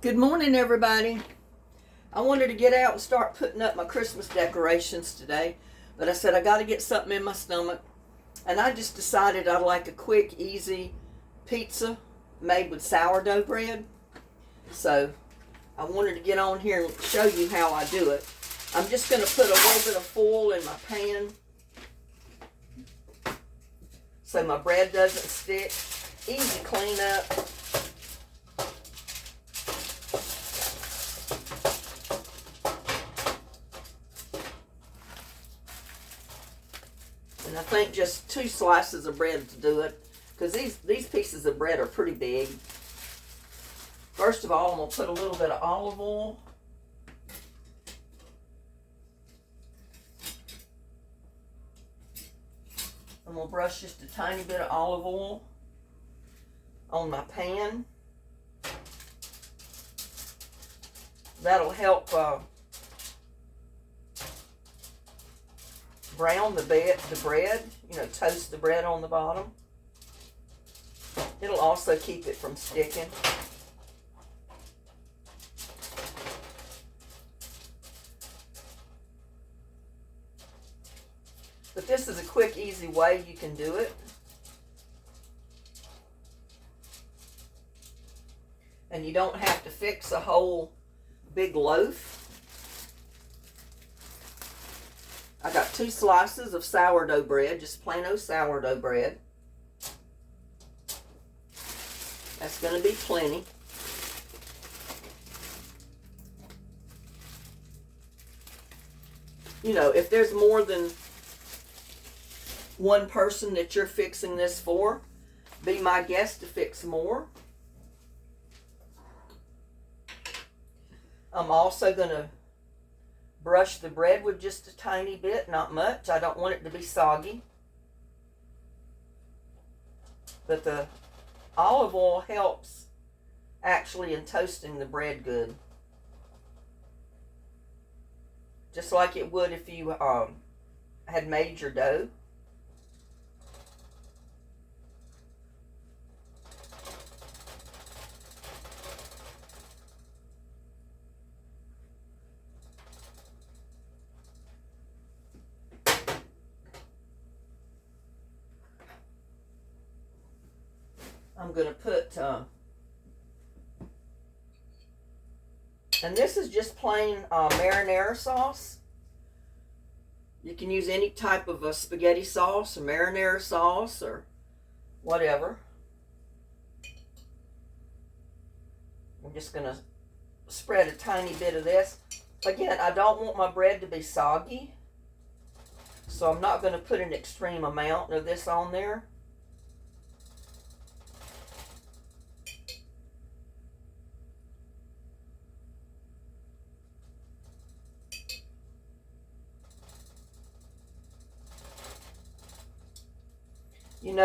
Good morning, everybody. I wanted to get out and start putting up my Christmas decorations today, but I said I got to get something in my stomach, and I just decided I'd like a quick, easy pizza made with sourdough bread. So I wanted to get on here and show you how I do it. I'm just going to put a little bit of foil in my pan so my bread doesn't stick. Easy cleanup. And I think just 2 slices of bread to do it, because these pieces of bread are pretty big. First of all, I'm going to put a little bit of olive oil. I'm going to brush just a tiny bit of olive oil on my pan. That'll help brown the bread, toast the bread on the bottom. It'll also keep it from sticking. But this is a quick, easy way you can do it. And you don't have to fix a whole big loaf. I got 2 slices of sourdough bread, just plain old sourdough bread. That's going to be plenty. If there's more than one person that you're fixing this for, be my guest to fix more. I'm also going to brush the bread with just a tiny bit, not much. I don't want it to be soggy. But the olive oil helps actually in toasting the bread good. Just like it would if you had made your dough. I'm going to put, and this is just plain marinara sauce. You can use any type of a spaghetti sauce or marinara sauce or whatever. I'm just going to spread a tiny bit of this. Again, I don't want my bread to be soggy, so I'm not going to put an extreme amount of this on there.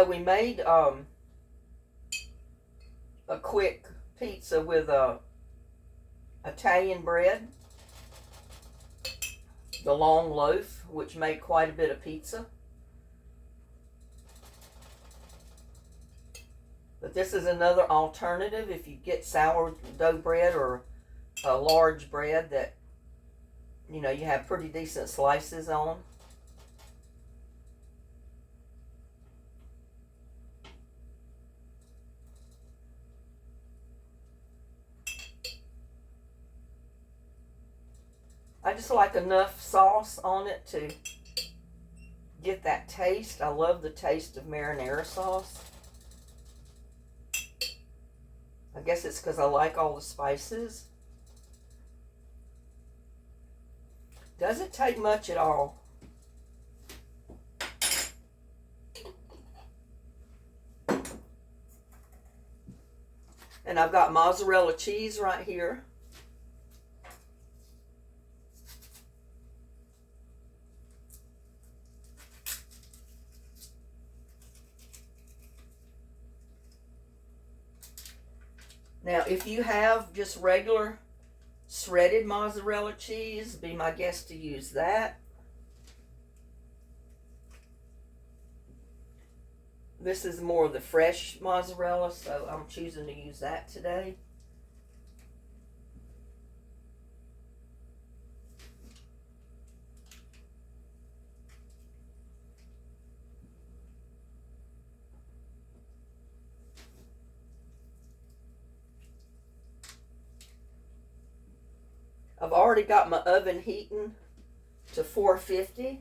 We made a quick pizza with Italian bread, the long loaf, which made quite a bit of pizza. But this is another alternative if you get sourdough bread or a large bread that you have pretty decent slices on. I just like enough sauce on it to get that taste. I love the taste of marinara sauce. I guess it's because I like all the spices. Doesn't take much at all. And I've got mozzarella cheese right here. Now, if you have just regular shredded mozzarella cheese, be my guest to use that. This is more of the fresh mozzarella, so I'm choosing to use that today. I've already got my oven heating to 450.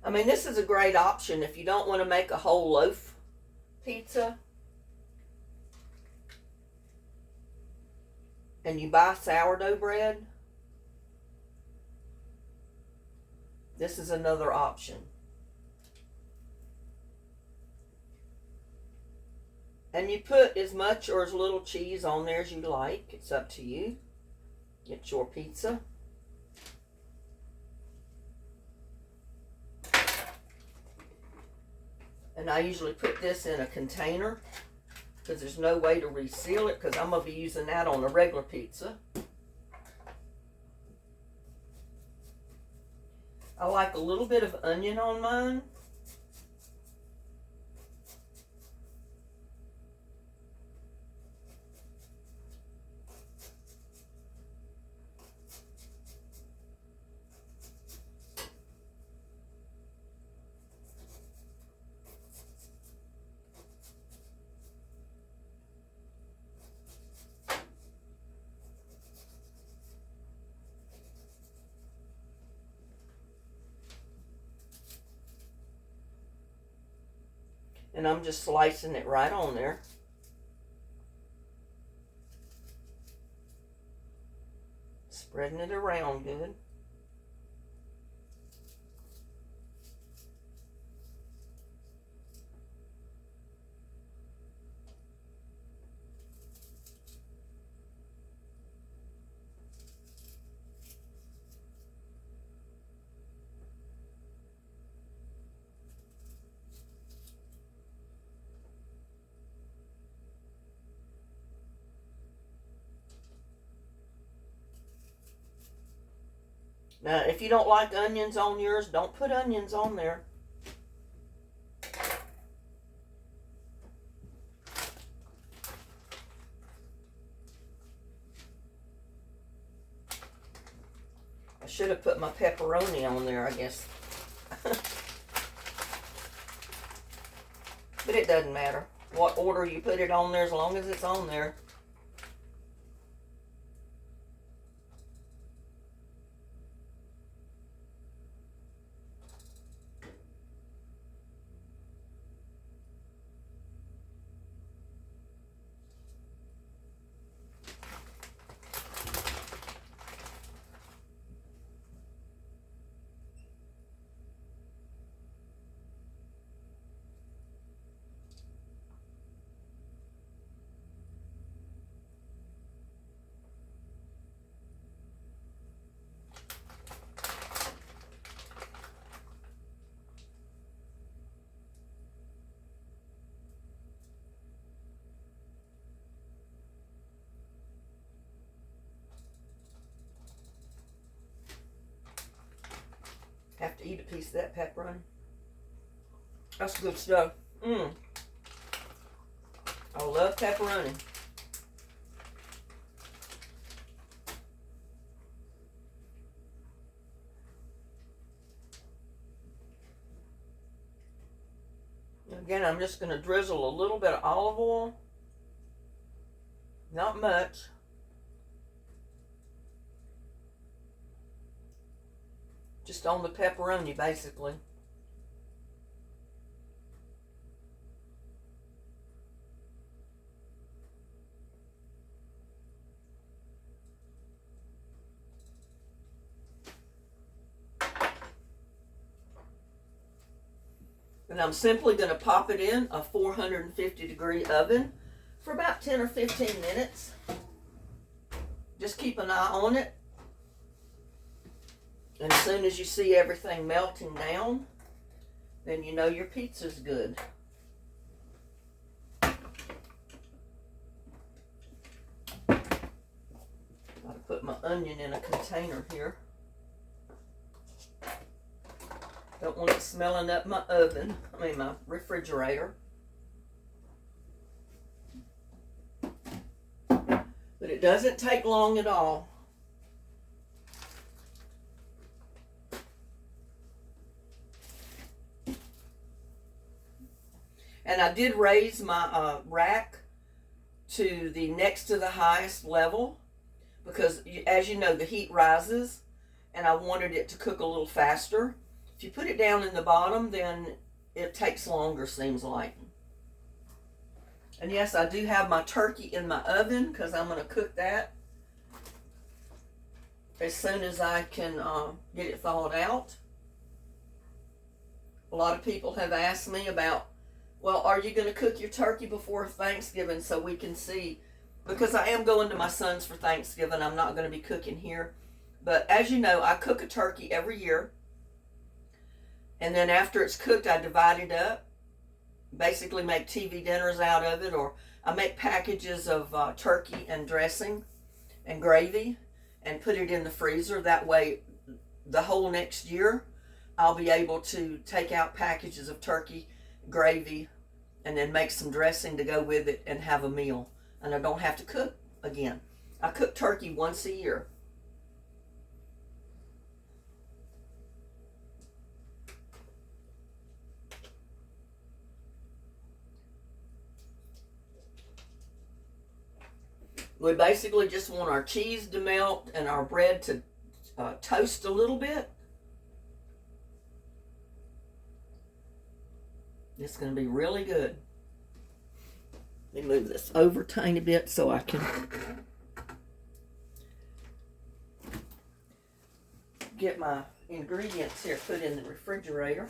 I mean, this is a great option if you don't want to make a whole loaf pizza and you buy sourdough bread. This is another option. And you put as much or as little cheese on there as you like. It's up to you. Get your pizza. And I usually put this in a container because there's no way to reseal it because I'm going to be using that on a regular pizza. I like a little bit of onion on mine. And I'm just slicing it right on there. Spreading it around good. Now, if you don't like onions on yours, don't put onions on there. I should have put my pepperoni on there, I guess. But it doesn't matter what order you put it on there as long as it's on there. Have to eat a piece of that pepperoni. That's good stuff. I love pepperoni. Again, I'm just going to drizzle a little bit of olive oil. Not much. Just on the pepperoni, basically. And I'm simply going to pop it in a 450-degree oven for about 10 or 15 minutes. Just keep an eye on it. And as soon as you see everything melting down, then you know your pizza's good. Gotta put my onion in a container here. Don't want it smelling up my oven, my refrigerator. But it doesn't take long at all. And I did raise my rack to the next to the highest level because, as you know, the heat rises and I wanted it to cook a little faster. If you put it down in the bottom, then it takes longer, seems like. And yes, I do have my turkey in my oven because I'm going to cook that as soon as I can get it thawed out. A lot of people have asked me about, well, are you going to cook your turkey before Thanksgiving so we can see? Because I am going to my son's for Thanksgiving. I'm not going to be cooking here. But as you know, I cook a turkey every year. And then after it's cooked, I divide it up. Basically make TV dinners out of it, or I make packages of turkey and dressing and gravy and put it in the freezer. That way the whole next year I'll be able to take out packages of turkey, gravy, and then make some dressing to go with it and have a meal. And I don't have to cook again. I cook turkey once a year. We basically just want our cheese to melt and our bread to toast a little bit. It's going to be really good. Let me move this over a tiny bit so I can get my ingredients here put in the refrigerator.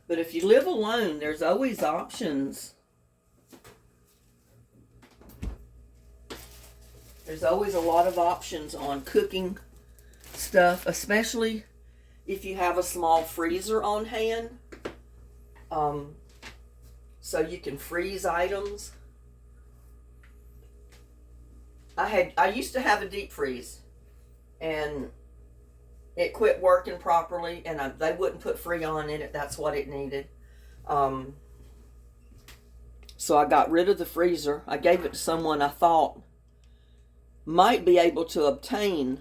But if you live alone, there's always options. There's always a lot of options on cooking stuff, especially if you have a small freezer on hand. So you can freeze items. I used to have a deep freeze, and it quit working properly, and they wouldn't put Freon in it. That's what it needed. So I got rid of the freezer. I gave it to someone I thought might be able to obtain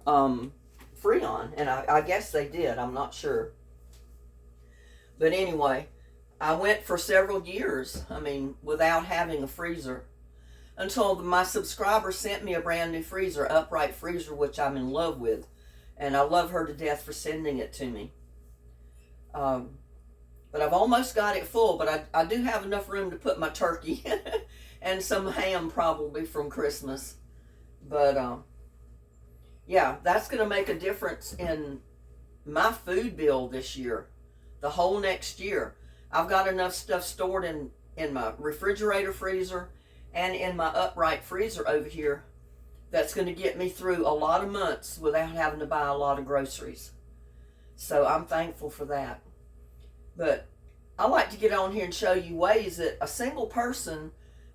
Freon, and I guess they did. I'm not sure. But anyway, I went for several years, without having a freezer, until my subscriber sent me a brand new freezer, upright freezer, which I'm in love with. And I love her to death for sending it to me. But I've almost got it full, but I do have enough room to put my turkey and some ham probably from Christmas. But yeah, that's going to make a difference in my food bill this year, the whole next year. I've got enough stuff stored in my refrigerator freezer and in my upright freezer over here that's going to get me through a lot of months without having to buy a lot of groceries. So I'm thankful for that. But I like to get on here and show you ways that a single person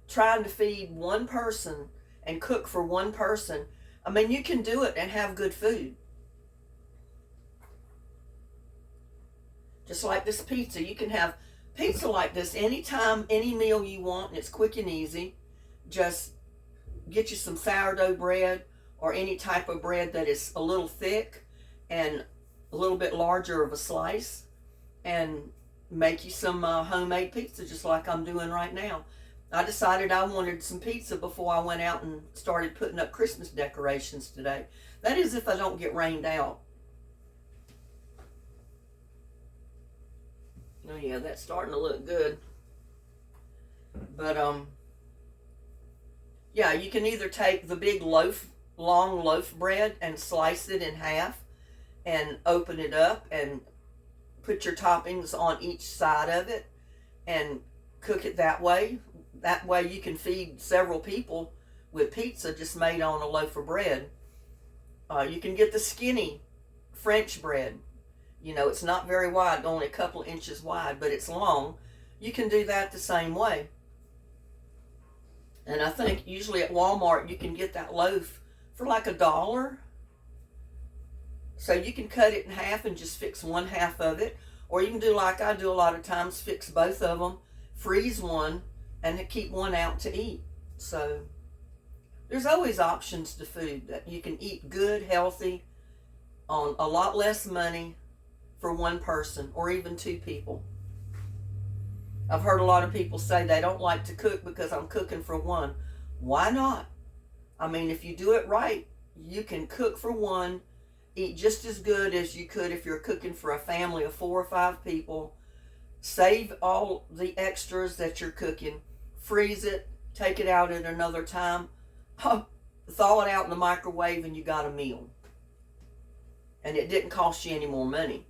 trying to feed one person and cook for one person, you can do it and have good food. Just like this pizza. You can have pizza like this anytime, any meal you want, and it's quick and easy. Just get you some sourdough bread or any type of bread that is a little thick and a little bit larger of a slice, and make you some homemade pizza just like I'm doing right now. I decided I wanted some pizza before I went out and started putting up Christmas decorations today. That is if I don't get rained out. Oh yeah, that's starting to look good. But yeah, you can either take the big loaf long loaf bread and slice it in half and open it up and put your toppings on each side of it and cook it that way. That way you can feed several people with pizza just made on a loaf of bread. You can get the skinny French bread. You know, it's not very wide, only a couple inches wide, but it's long. You can do that the same way. And I think usually at Walmart you can get that loaf for like $1. So you can cut it in half and just fix one half of it. Or you can do like I do a lot of times, fix both of them, freeze one, and keep one out to eat. So there's always options to food that you can eat good, healthy, on a lot less money for one person or even two people. I've heard a lot of people say they don't like to cook because I'm cooking for one. Why not? I mean, if you do it right, you can cook for one, eat just as good as you could if you're cooking for a family of 4 or 5 people. Save all the extras that you're cooking, freeze it, take it out at another time, thaw it out in the microwave, and you got a meal. And it didn't cost you any more money.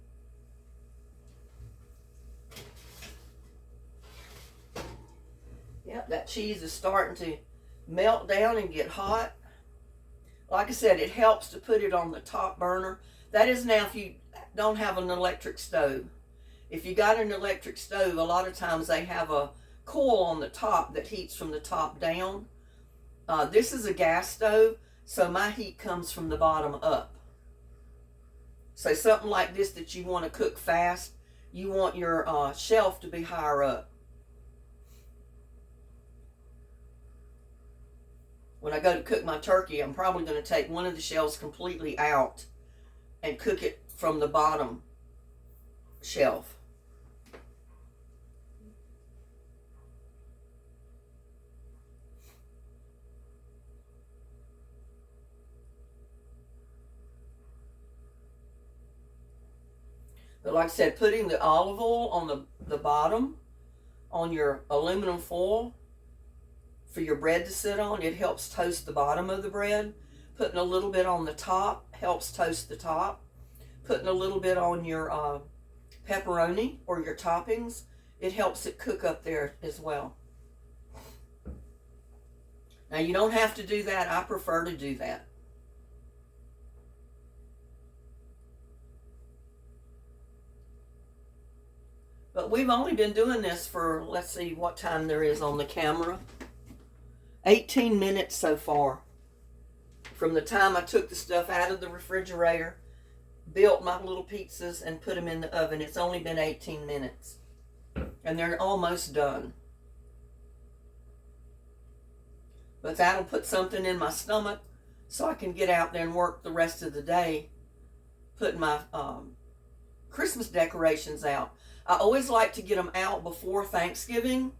Yep, that cheese is starting to melt down and get hot. Like I said, it helps to put it on the top burner. That is now if you don't have an electric stove. If you got an electric stove, a lot of times they have a coil on the top that heats from the top down. This is a gas stove, so my heat comes from the bottom up. So something like this that you want to cook fast, you want your shelf to be higher up. When I go to cook my turkey, I'm probably going to take one of the shelves completely out and cook it from the bottom shelf. But like I said, putting the olive oil on the bottom on your aluminum foil for your bread to sit on, it helps toast the bottom of the bread. Putting a little bit on the top helps toast the top. Putting a little bit on your pepperoni or your toppings, it helps it cook up there as well. Now you don't have to do that. I prefer to do that. But we've only been doing this for, let's see what time there is on the camera. 18 minutes so far. From the time I took the stuff out of the refrigerator, built my little pizzas, and put them in the oven. It's only been 18 minutes. And they're almost done. But that'll put something in my stomach so I can get out there and work the rest of the day putting my Christmas decorations out. I always like to get them out before Thanksgiving.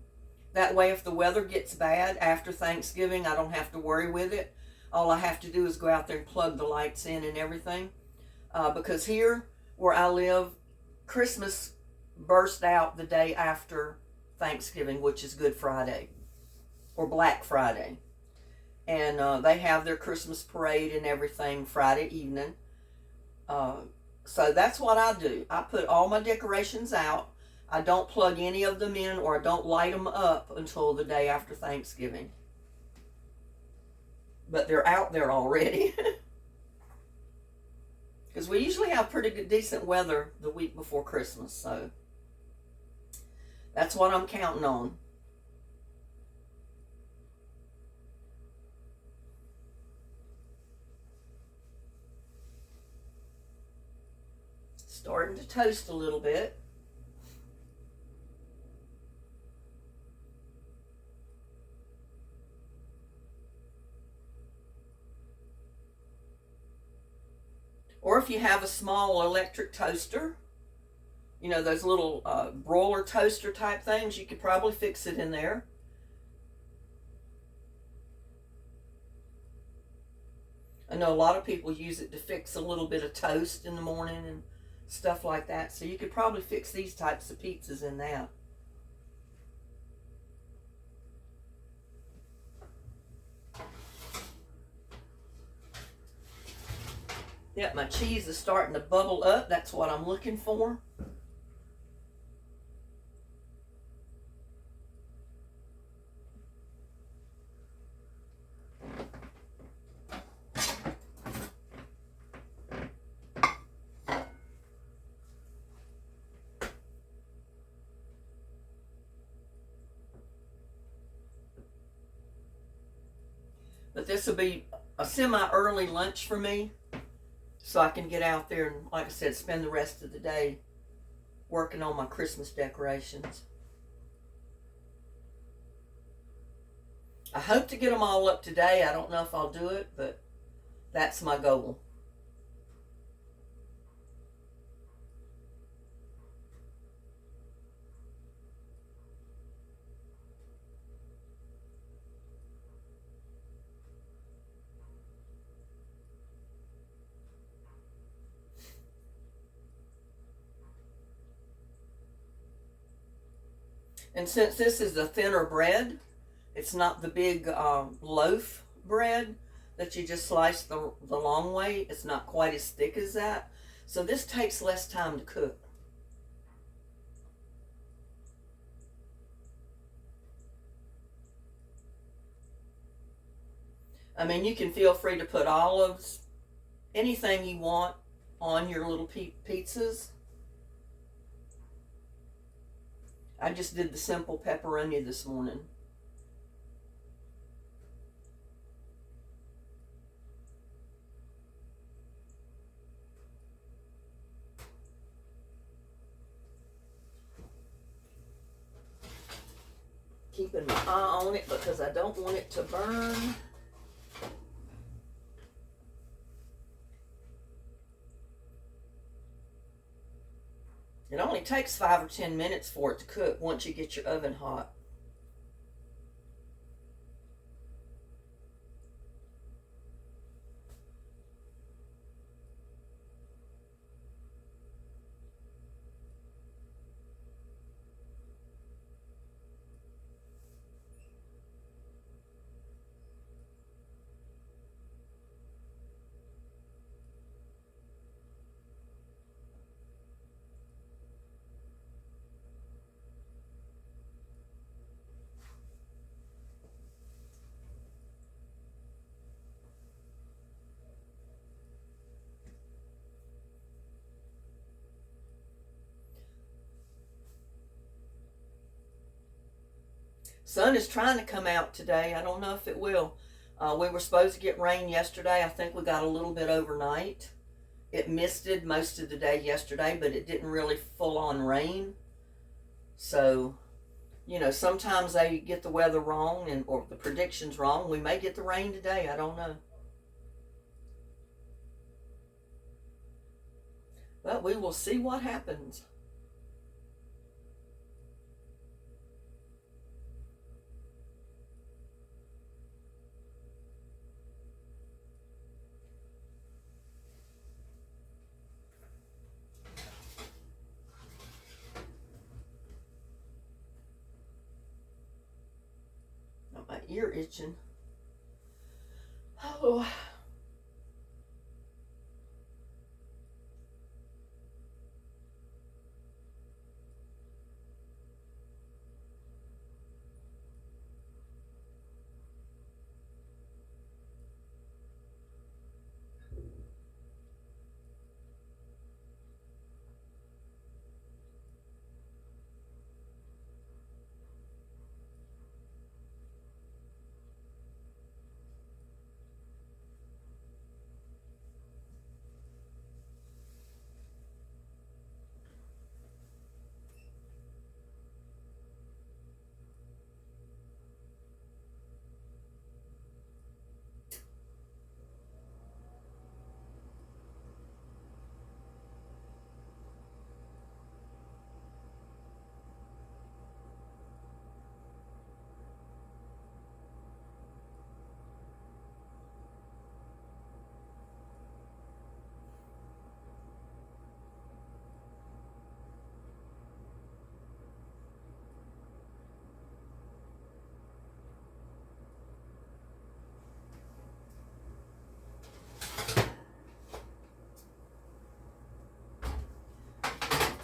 That way if the weather gets bad after Thanksgiving, I don't have to worry with it. All I have to do is go out there and plug the lights in and everything. Because here where I live, Christmas burst out the day after Thanksgiving, which is Good Friday or Black Friday. And they have their Christmas parade and everything Friday evening. So that's what I do. I put all my decorations out. I don't plug any of them in, or I don't light them up until the day after Thanksgiving. But they're out there already. Because we usually have pretty good, decent weather the week before Christmas. So that's what I'm counting on. Starting to toast a little bit. Or if you have a small electric toaster, you know, those little broiler toaster type things, you could probably fix it in there. I know a lot of people use it to fix a little bit of toast in the morning and stuff like that. So you could probably fix these types of pizzas in that. Yep, my cheese is starting to bubble up. That's what I'm looking for. But this will be a semi-early lunch for me, so I can get out there and, like I said, spend the rest of the day working on my Christmas decorations. I hope to get them all up today. I don't know if I'll do it, but that's my goal. And since this is a thinner bread, it's not the big loaf bread that you just slice the long way. It's not quite as thick as that. So this takes less time to cook. I mean, you can feel free to put olives, anything you want on your little pizzas. I just did the simple pepperoni this morning. Keeping my eye on it because I don't want it to burn. It only takes 5 or 10 minutes for it to cook once you get your oven hot. Sun is trying to come out today. I don't know if it will. We were supposed to get rain yesterday. I think we got a little bit overnight. It misted most of the day yesterday, but it didn't really full on rain. So, sometimes they get the weather wrong or the predictions wrong. We may get the rain today. I don't know. But we will see what happens. My ear itching. Oh.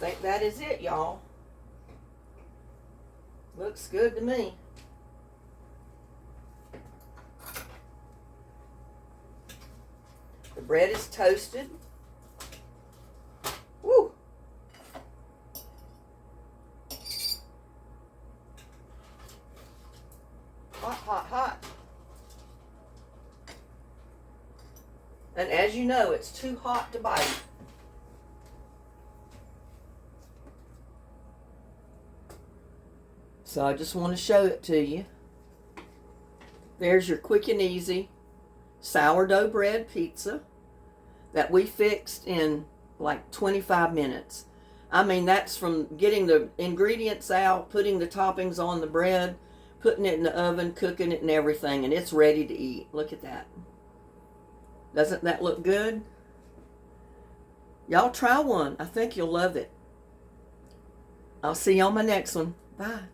think that is it, y'all. Looks good to me. The bread is toasted. Woo! Hot, hot, hot. And as you know, it's too hot to bite. So I just want to show it to you. There's your quick and easy sourdough bread pizza that we fixed in like 25 minutes. I mean, that's from getting the ingredients out, putting the toppings on the bread, putting it in the oven, cooking it and everything, and it's ready to eat. Look at that. Doesn't that look good? Y'all try one. I think you'll love it. I'll see you on my next one. Bye.